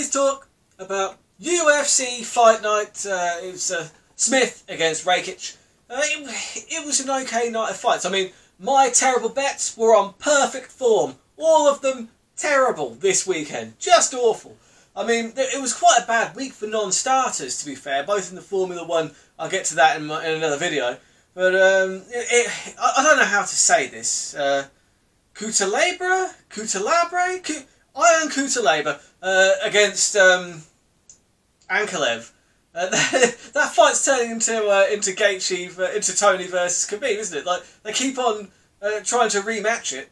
today's talk about UFC Fight Night. It was Smith against Rakic. It was an okay night of fights. I mean, my terrible bets were on perfect form. All of them terrible this weekend. Just awful. I mean, it was quite a bad week for non-starters, to be fair, both in the Formula 1. I'll get to that in another video. But I don't know how to say this. Ion Kutalabre against Ankalev. That fight's turning into Gaethje, into Tony versus Khabib, isn't it? Like, they keep on trying to rematch it.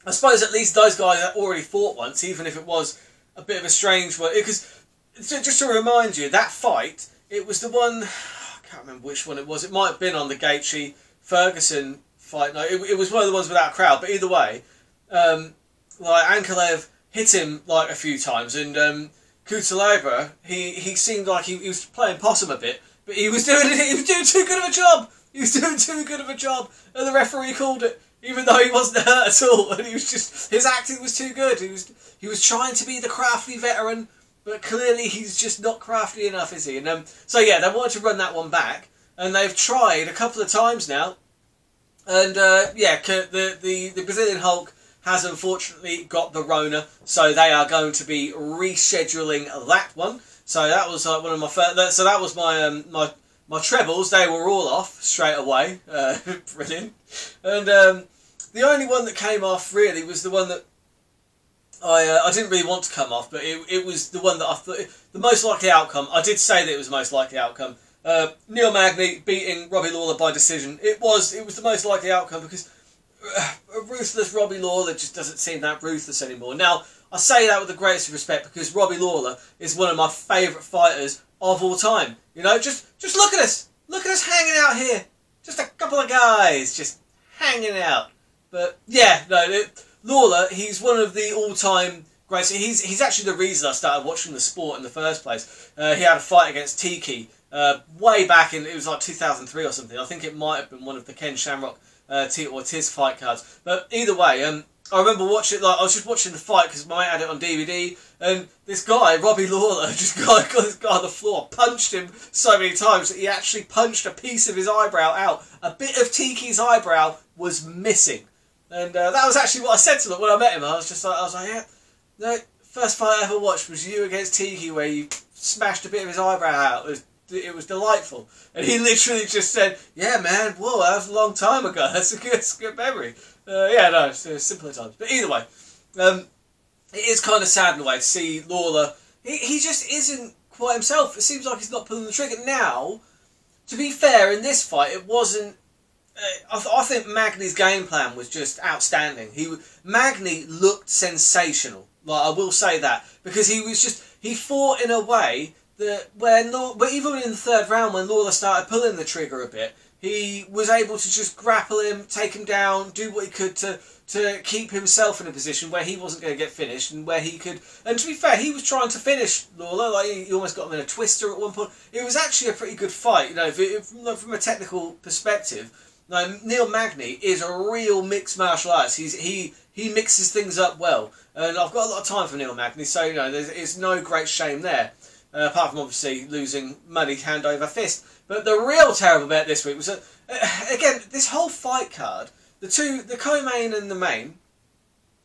I suppose at least those guys already fought once, even if it was a bit of a strange one. Because, just to remind you, that fight, it was the one, I can't remember which one it was. It might have been on the Gaethje-Ferguson fight. No, it was one of the ones without a crowd. But either way, like Ankalev hit him like a few times, and Kutalabre, he seemed like he was playing possum a bit, but he was doing too good of a job. He was doing too good of a job, and the referee called it, even though he wasn't hurt at all. And he was just, his acting was too good. He was trying to be the crafty veteran, but clearly he's just not crafty enough, is he? And so yeah, they wanted to run that one back, and they've tried a couple of times now. And yeah, the Brazilian Hulk has unfortunately got the Rona, so they are going to be rescheduling that one. So that was one of my first. So that was my my trebles. They were all off straight away. Brilliant. And the only one that came off really was the one that I didn't really want to come off, but it was the one that I thought the most likely outcome. I did say that it was the most likely outcome. Neil Magny beating Robbie Lawler by decision. It was the most likely outcome because a ruthless Robbie Lawler just doesn't seem that ruthless anymore. Now, I say that with the greatest respect because Robbie Lawler is one of my favourite fighters of all time. You know, just look at us. Look at us hanging out here. Just a couple of guys just hanging out. But yeah, no, Lawler, he's one of the all-time greats. He's actually the reason I started watching the sport in the first place. He had a fight against Tiki way back in, it was like 2003 or something. I think it might have been one of the Ken Shamrock or Tiz fight cards. But either way, I remember watching, like, I was just watching the fight because my mate had it on DVD, and this guy, Robbie Lawler, just got this guy on the floor, punched him so many times that he actually punched a piece of his eyebrow out. A bit of Tiki's eyebrow was missing. And that was actually what I said to him when I met him. I was like, yeah, no, first fight I ever watched was you against Tiki where you smashed a bit of his eyebrow out. It was delightful. And he literally just said, yeah, man, whoa, that was a long time ago. That's a good memory. Yeah, no, it's simpler times. But either way, it is kind of sad in a way to see Lawler. He just isn't quite himself. It seems like he's not pulling the trigger. Now, to be fair, in this fight, it wasn't... I think Magny's game plan was just outstanding. Magny looked sensational. Like, I will say that. Because he fought in a way that but even in the third round when Lawler started pulling the trigger a bit, he was able to just grapple him, take him down, do what he could to keep himself in a position where he wasn't going to get finished and where he could... And to be fair, he was trying to finish Lawler, like he almost got him in a twister at one point. It was actually a pretty good fight, you know, from a technical perspective. Now, Neil Magny is a real mixed martial artist. He mixes things up well. And I've got a lot of time for Neil Magny, so, you know, there's no great shame there. Apart from obviously losing money hand over fist. But the real terrible bet this week was that, again, this whole fight card, the co-main and the main,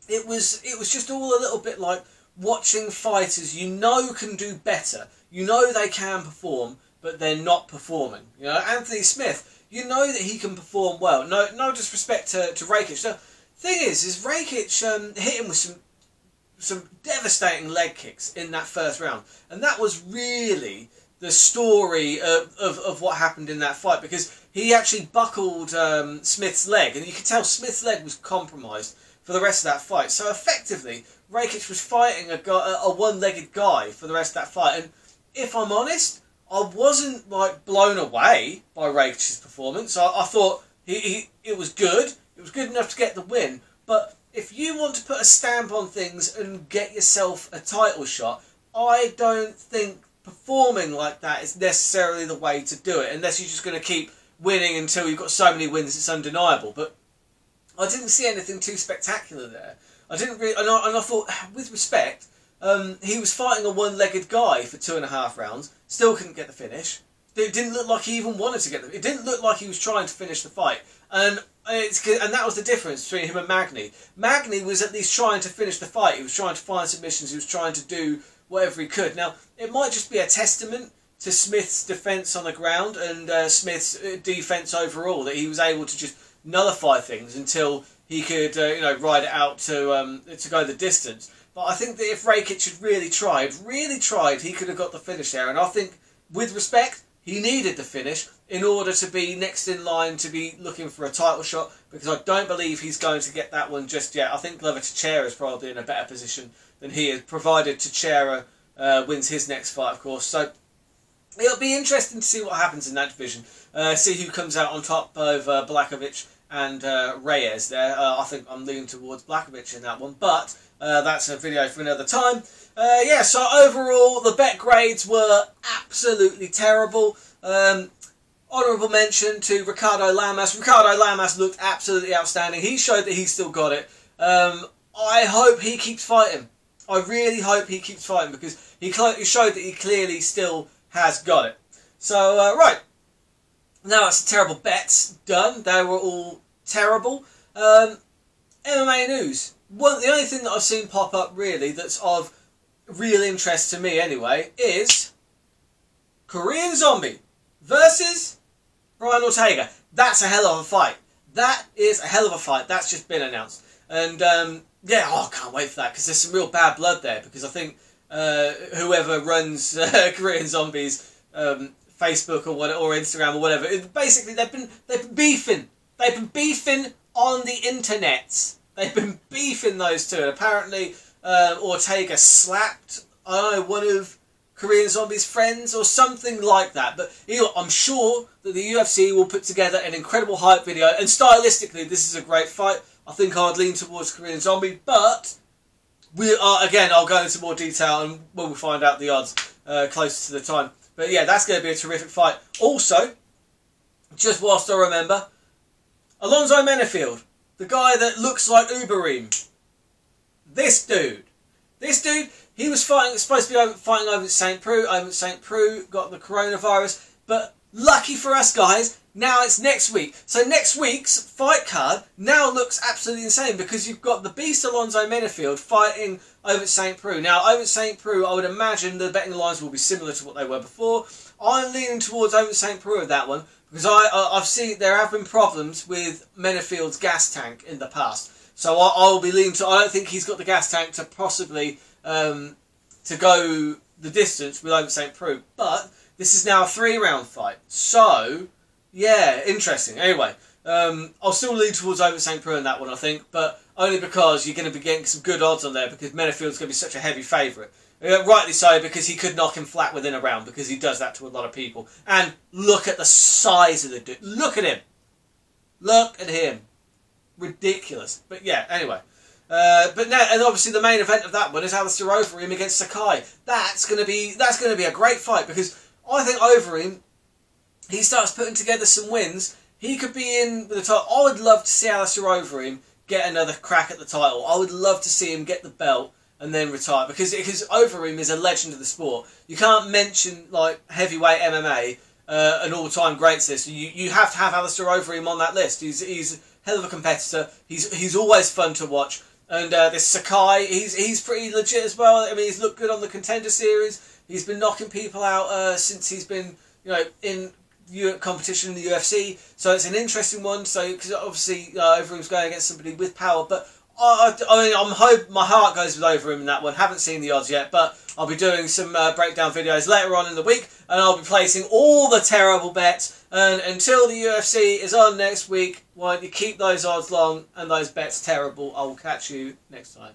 it was just all a little bit like watching fighters you know can do better. You know they can perform, but they're not performing. You know, Anthony Smith, you know that he can perform well. No disrespect to Rakic. The thing is Rakic hit him with some devastating leg kicks in that first round, and that was really the story of what happened in that fight, because he actually buckled Smith's leg, and you could tell Smith's leg was compromised for the rest of that fight. So effectively, Rakic was fighting a one-legged guy for the rest of that fight, and if I'm honest, I wasn't like blown away by Rakic's performance. I thought it was good. It was good enough to get the win, but if you want to put a stamp on things and get yourself a title shot, I don't think performing like that is necessarily the way to do it, unless you're just going to keep winning until you've got so many wins it's undeniable. But I didn't see anything too spectacular there. I didn't really, and I thought, with respect, he was fighting a one-legged guy for 2.5 rounds, still couldn't get the finish. It didn't look like he even wanted to get it didn't look like he was trying to finish the fight. And that was the difference between him and Magny. Magny was at least trying to finish the fight. He was trying to find submissions. He was trying to do whatever he could. Now, it might just be a testament to Smith's defence on the ground and Smith's defence overall, that he was able to just nullify things until he could ride it out to go the distance. But I think that if Rakic had really tried, he could have got the finish there. And I think, with respect, he needed the finish in order to be next in line to be looking for a title shot, because I don't believe he's going to get that one just yet. I think Glover Teixeira is probably in a better position than he is, provided Teixeira wins his next fight, of course. So it'll be interesting to see what happens in that division. See who comes out on top of Blachowicz and Reyes there. I think I'm leaning towards Blachowicz in that one, but that's a video for another time. Yeah, so overall, the bet grades were absolutely terrible. Honourable mention to Ricardo Lamas. Ricardo Lamas looked absolutely outstanding. He showed that he's still got it. I hope he keeps fighting. I really hope he keeps fighting, because he showed that he clearly still has got it. So, right. Now it's the terrible bets done. They were all terrible. MMA news. The only thing that I've seen pop up, really, that's of real interest to me anyway, is Korean Zombie versus Brian Ortega. That's a hell of a fight. That is a hell of a fight. That's just been announced. And, yeah, I can't wait for that, because there's some real bad blood there, because I think whoever runs Korean Zombies Facebook or Instagram or whatever, basically they've been beefing. They've been beefing on the internet. They've been beefing, those two. And apparently Ortega slapped, I don't know, one of Korean Zombie's friends or something like that. But I'm sure that the UFC will put together an incredible hype video. And stylistically, this is a great fight. I think I'd lean towards Korean Zombie, but again, I'll go into more detail and we'll find out the odds closer to the time. But yeah, that's going to be a terrific fight. Also, just whilst I remember, Alonzo Menafield, the guy that looks like Uberim. This dude, he was supposed to be fighting over at St. Preux. Over at St. Preux, got the coronavirus. But lucky for us guys, now it's next week. So next week's fight card now looks absolutely insane, because you've got the beast Alonzo Menafield fighting over at St. Preux. Now, over at St. Preux, I would imagine the betting lines will be similar to what they were before. I'm leaning towards over at St. Preux with that one, because I've seen there have been problems with Menafield's gas tank in the past. So I'll be leaning to. I don't think he's got the gas tank to possibly to go the distance with over St. Preux. But this is now a 3-round fight. So yeah, interesting. Anyway, I'll still lean towards over St. Preux in that one, I think, but only because you're going to be getting some good odds on there, because Menafield's going to be such a heavy favourite. Rightly so, because he could knock him flat within a round, because he does that to a lot of people. And look at the size of the dude. Look at him. Look at him. Ridiculous. But yeah, anyway. But now, and obviously the main event of that one is Alistair Overeem against Sakai. That's going to be a great fight, because I think Overeem, he starts putting together some wins. He could be in with the title. I would love to see Alistair Overeem get another crack at the title. I would love to see him get the belt and then retire, because Overeem is a legend of the sport. You can't mention like heavyweight MMA, an all-time greats list. You have to have Alistair Overeem on that list. He's a hell of a competitor. He's always fun to watch. And this Sakai, he's pretty legit as well. I mean, he's looked good on the Contender Series. He's been knocking people out since he's been in competition in the UFC. So it's an interesting one. So because obviously Overeem's going against somebody with power, but I mean, my heart goes with Overeem in that one. Haven't seen the odds yet, but I'll be doing some breakdown videos later on in the week, and I'll be placing all the terrible bets. And until the UFC is on next week, why don't you keep those odds long and those bets terrible? I will catch you next time.